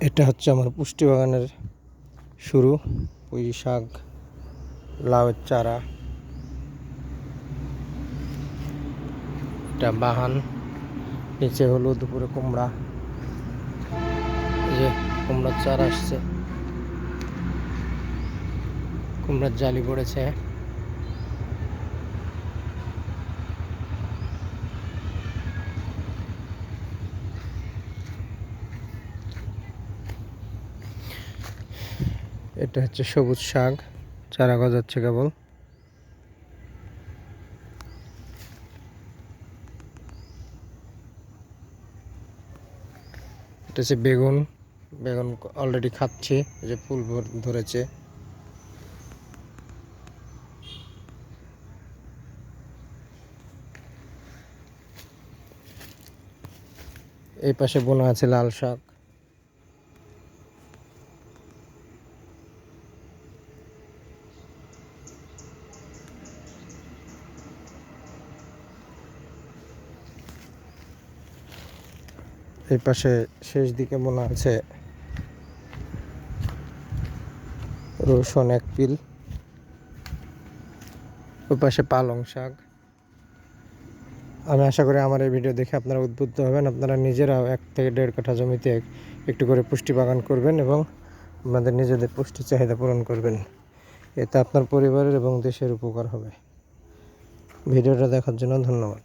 এটা হচ্ছে আমার পুষ্টি বাগানের শুরু। পুঁই শাক, লাউয়ের চারা, এটা বাহান, নিচে হলুদ, উপরে কুমড়া। এই যে কুমড়ার চারা আসছে, কুমড়ার জালি পড়েছে। এটা হচ্ছে সবুজ শাক, চারা গজাচ্ছে কেবল। এটা হচ্ছে বেগুন, বেগুন অলরেডি খাচ্ছি, এই যে ফুল ধরেছে। এই পাশে বোনা আছে লাল শাক। এই পাশে শেষ দিকে বোনা আছে রসুন এক পিল। ওই পাশে পালং শাক। আমি আশা করি আমার এই ভিডিও দেখে আপনারা উদ্বুদ্ধ হবেন, আপনারা নিজেরাও 1 থেকে 1.5 কাঠা জমিতে একটু করে পুষ্টি বাগান করবেন এবং আপনাদের নিজেদের পুষ্টি চাহিদা পূরণ করবেন। এতে আপনার পরিবারের এবং দেশের উপকার হবে। ভিডিওটা দেখার জন্য ধন্যবাদ।